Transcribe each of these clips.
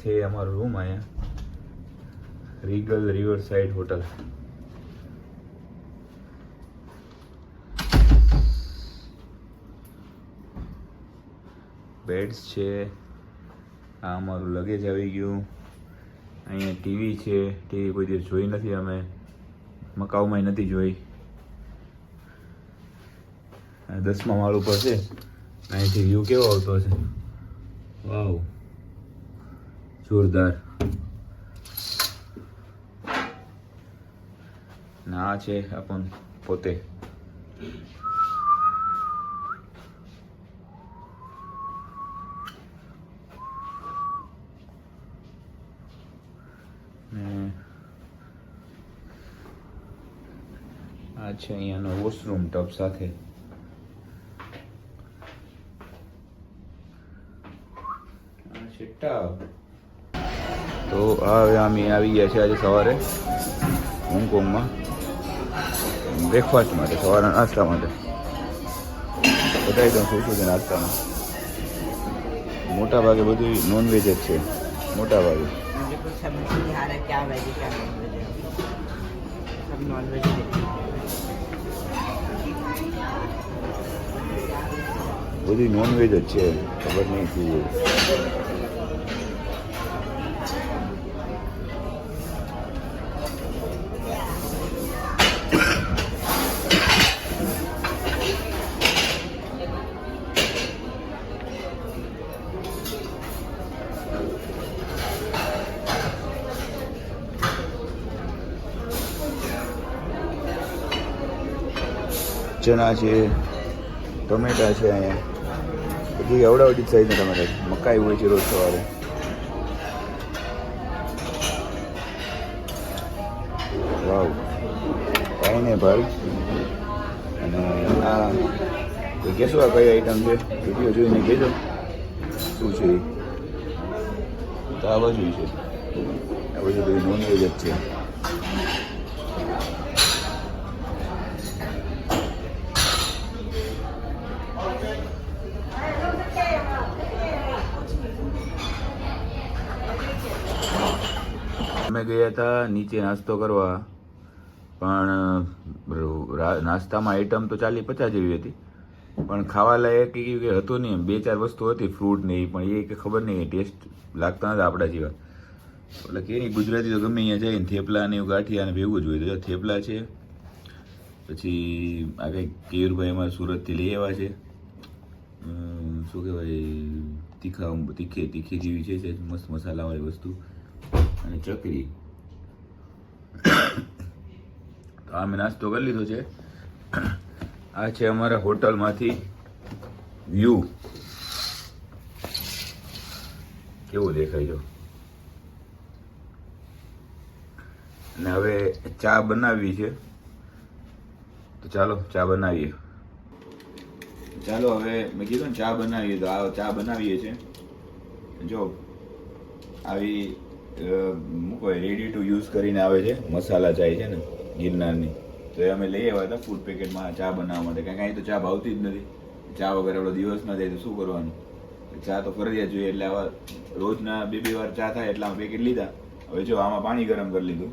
છે અમારો રૂમ અહીંયા, regal river side hotel. Beds છે, આ અમારું લગેજ આવી ગયું. અહીંયા ટીવી છે, ટીવી કોઈ દિવસ જોઈ નથી અમે, મકાઉમાં નથી જોઈ. 10મા માળ ઉપર છે, અહીંથી વ્યૂ કેવો આવતો હશે, વાવ જોરદાર. ના આ છે આપણ પોતે. આ છે અહીંયાનો વોશરૂમ ટબ સાથે. આ છે ટબ. તો હવે અમે આવી ગયા છે આજે સવારે હોંગકોંગમાં બ્રેકફાસ્ટ માટે, સવારના નાસ્તા માટે. બતાવી દઉં શું શું છે નાસ્તામાં. મોટા ભાગે બધું નોનવેજ જ છે, મોટા ભાગે. બધી નોનવેજ જ છે, ખબર નહીં શું. ચણા છે, ટમેટા છે, અહીંયા બધી અવડાવડી સાઈઝના ટમેટા છે. મકાઈ હોય છે રોજ સવારે. વાવ, પાઇનેપલ. અને આ કોઈ કહેશો આ કઈ આઈટમ છે, વિડીયો જોઈને કહેજો શું છે. તો આ બાજુ છે, આ બાજુ બધી નોનવેજ જ છે. અમે ગયા હતા નીચે નાસ્તો કરવા, પણ નાસ્તામાં આઈટમ તો 40-50 જેવી હતી, પણ ખાવા લાયક કે હતું નહીં. 2-4 વસ્તુ હતી ફ્રૂટ ને એ, પણ એ કે ખબર નહીં ટેસ્ટ લાગતા નથી આપણા જેવા. એટલે કે નહીં, ગુજરાતી તો ગમે અહીંયા જઈને થેપલા ને એવું ગાંઠિયા ને ભેગું જ હોય. તો થેપલા છે, પછી આ કંઈક કેયુરભાઈ અમારા સુરતથી લઈ આવ્યા છે, શું કહેવાય, તીખી જેવી છે, મસ્ત મસાલાવાળી વસ્તુ, અને ચકરી. તો અમે નાસ્તો કરી લીધો છે. આ છે અમારા હોટલમાંથી વ્યૂ, કેવું દેખાય છે. અને હવે ચા બનાવવી છે, તો ચાલો ચા બનાવીએ. ચાલો હવે મેં કીધું ને ચા બનાવીએ, તો આ ચા બનાવીએ છે. જો આવી મૂકો રેડી ટુ યુઝ કરીને આવે છે, મસાલા ચાય છે ને ગિરનારની. તો એ અમે લઈ આવ્યા હતા ફૂડ પેકેટમાં ચા બનાવવા માટે, કારણ કે અહીં તો ચા ભાવતી જ નથી. ચા વગર આપણો દિવસ ના જાય તો શું કરવાનું, ચા તો ફરજિયાત જોઈએ. એટલે આવા રોજના 2-2 વાર ચા થાય એટલે આમાં પેકેટ લીધા. હવે જો આમાં પાણી ગરમ કરી લીધું,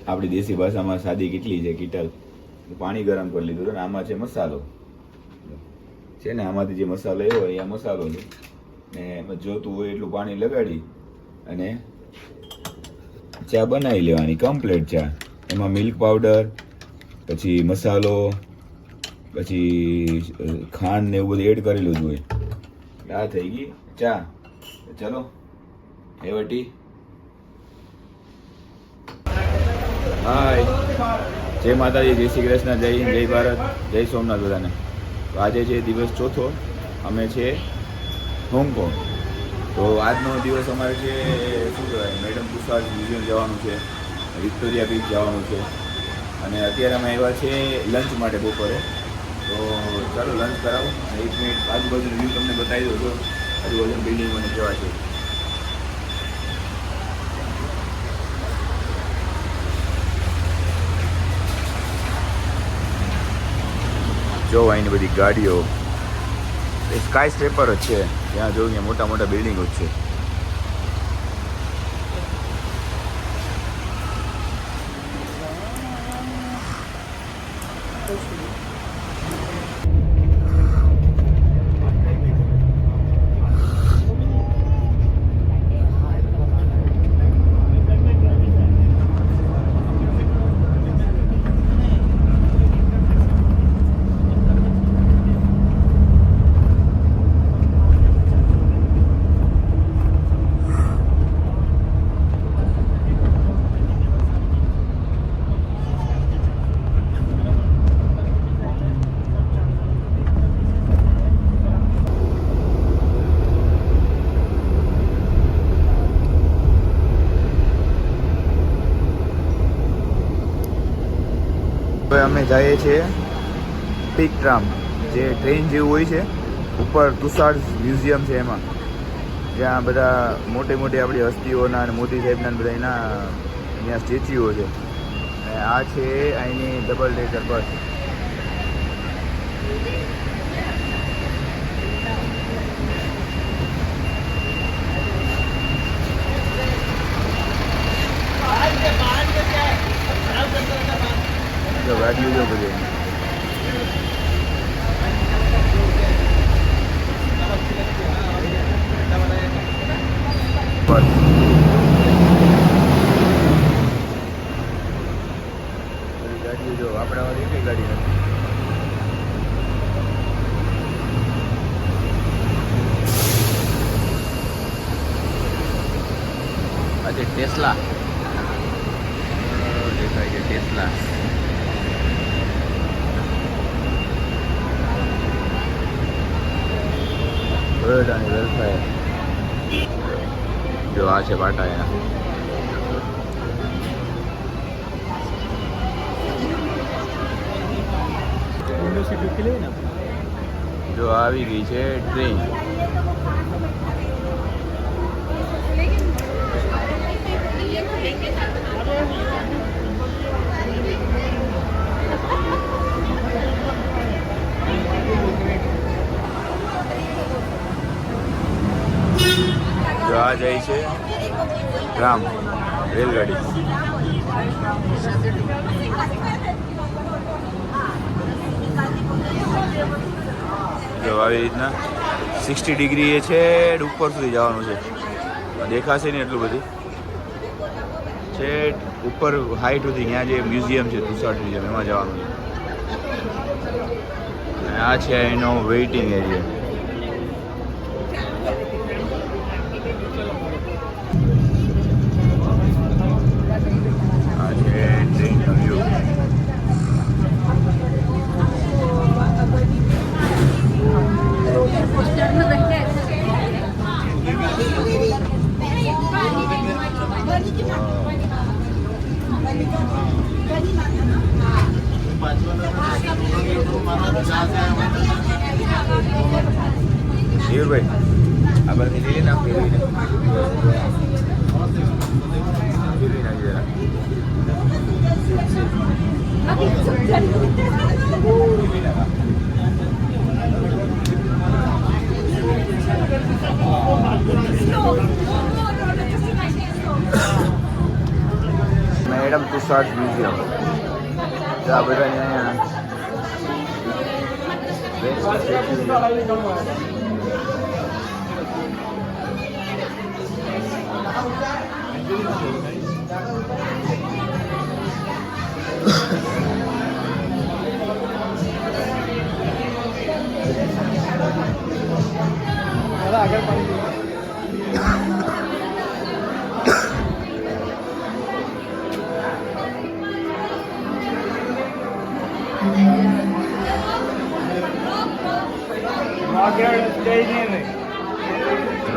આપણી દેશી ભાષામાં સાદી કેટલી છે, કીટલ. પાણી ગરમ કરી લીધું ને આમાં છે મસાલો છે ને, આમાંથી જે મસાલો એવો હોય એ મસાલો છે ને. જોતું હોય એટલું પાણી લગાડી અને ચા બનાવી લેવાની, કમ્પ્લીટ ચા. એમાં મિલ્ક પાવડર, પછી મસાલો, પછી ખાંડ ને એવું બધું એડ કરેલું જ હોય. આ થઈ ગઈ ચા. ચલો હેવટી. હાય, જય માતાજી, જય શ્રી કૃષ્ણ, જય હિન્દ, જય ભારત, જય સોમનાથ બધાને. તો આજે છે દિવસ ચોથો, અમે છે હોંગકોંગ. તો આજનો દિવસ અમારે છે શું કહેવાય, મેડમ તુષાર મ્યુઝિયમ જવાનું છે, વિક્ટોરિયા બીચ જવાનું છે, અને અત્યારે અમે આવ્યા છે લંચ માટે બપોરે. તો ચાલો લંચ કરાવો. 1 મિનિટ આજુબાજુનો વ્યૂ તમને બતાવી દો છો, આજુબાજુની બિલ્ડિંગ મને કેવા છે. જો અહીંની બધી ગાડીઓ, એ સ્કાય સ્ક્રેપર જ છે. ત્યાં જોઉં ત્યાં મોટા મોટા બિલ્ડિંગો જ છે. હવે અમે જઈએ છીએ પીક ટ્રામ, જે ટ્રેન જેવું હોય છે. ઉપર તુષાર મ્યુઝિયમ છે, એમાં જ્યાં બધા મોટી મોટી આપણી હસ્તીઓના અને મોદી સાહેબના બધા એના ત્યાં સ્ટેચ્યુઓ છે. અને આ છે અહીંની ડબલ ડેકર બસ. ગાડીઓ જો બધી ગાડીઓ જો આપણા વાળી કઈ ગાડી નથી. આજે ટેસ્લા દેખાય છે. ટેસ્લા અને વેલફેર જો આ છે બાટા એના. જો આવી ગઈ છે ટ્રેન. જો આ જાય છે ટ્રામ રેલગાડી. જો આવી રીતના 60 ડિગ્રી એ છે, ઉપર સુધી જવાનું છે. દેખાશે નહીં એટલું બધી છે. ઉપર હાઈટ સુધી ત્યાં જે મ્યુઝિયમ છે તુષાર મ્યુઝિયમ, એમાં જવાનું છે. અને આ છે એનો વેઇટિંગ એરિયા. ભાઈ આ બધી લીલી નાખી નાખી જરા. Madam Tushar museum. આ બધા અહીંયા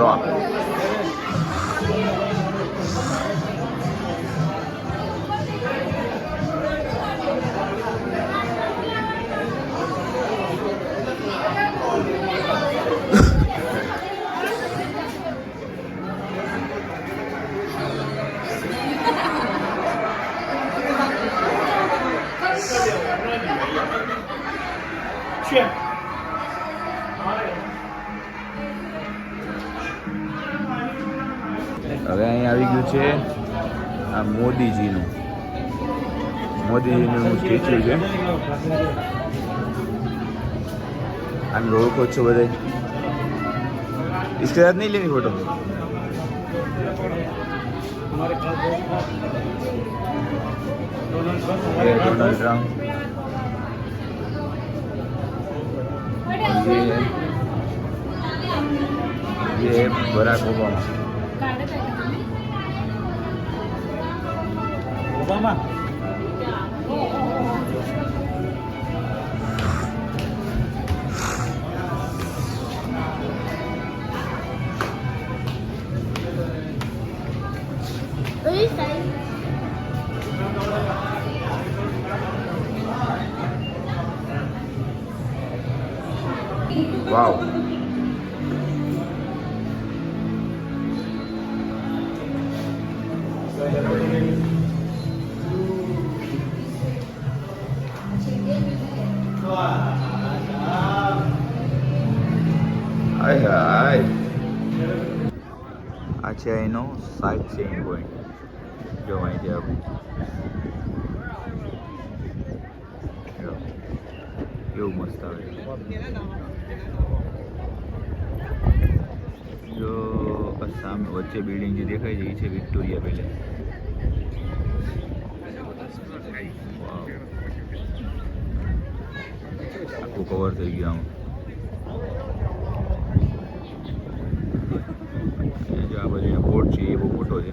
rock. આવ્યું છે આ મોદીજીનું સ્ટેચ્યુ છે. આને ઓળખો છો બધે? इसके साथ नहीं लेनी फोटो. ये डोनाल्ड ट्रम्प, ये बराक ओबामा. वाव. हाय हाय. આ છે એનો સાઇટ સીઈંગ પોઈન્ટ. જો અહીંથી આપણે કેવું મસ્ત આવે. જો સામે વચ્ચે બિલ્ડિંગ જે દેખાય છે એ છે વિક્ટોરિયા પેલેસ. આખું કવર થઈ ગયું આમ. જો આ બાજુ બોટ છે એ બહુ મોટો છે.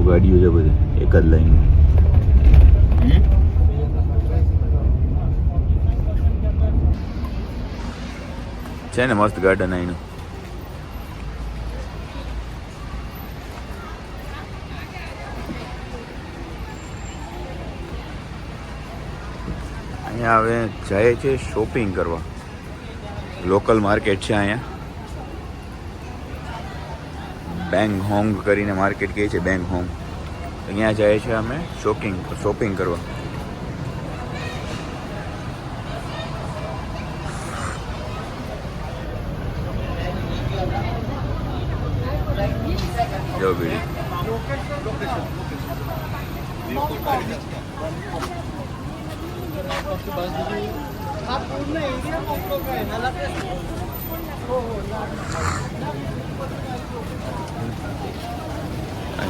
ગાડીઓ છે બધી એક જ લાઈનમાં. છે ને મસ્ત ગાર્ડન અહીંનું. અહીંયા હવે જાય છે શોપિંગ કરવા. લોકલ માર્કેટ છે અહીંયા. બેંગહોંગ કરીને માર્કેટ કહે છે, બેંગહોંગ. અહીંયા જાય છે અમે શોપિંગ કરવા. જો બીડી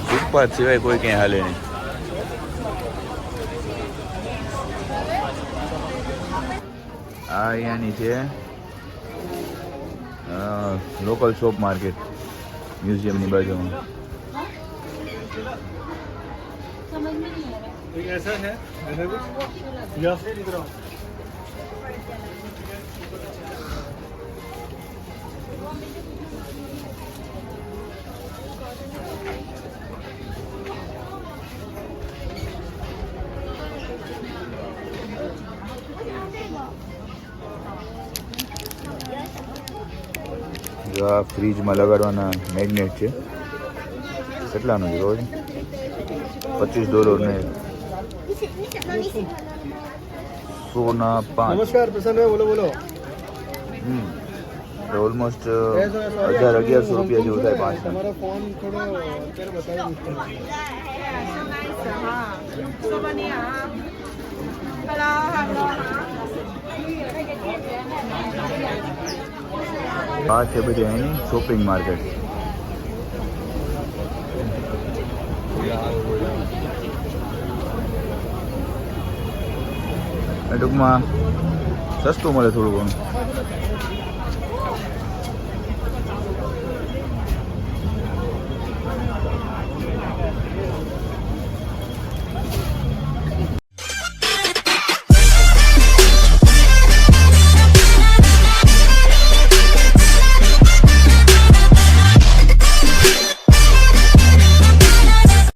ફૂટપાથ સિવાય કોઈ ક્યાંય હાલે નહીં. આ અહીંયાની છે લોકલ શોપ માર્કેટ મ્યુઝિયમની બાજુમાં. જો આ ફ્રીજમાં લગાડવાના મેગ્નેટ છે. કેટલાનું છે રોજ? $25 ને 100 5. नमस्कार प्रसन्न है, बोलो बोलो. ઓલમોસ્ટ 1100 રૂપિયા જેવું થાય 5 ના. हमारा फोन थोड़ा અત્યારે બતાવી દીધું. આ છે બધી એની શોપિંગ માર્કેટ. ટૂંકમાં સસ્તું મળે થોડું ઘણું.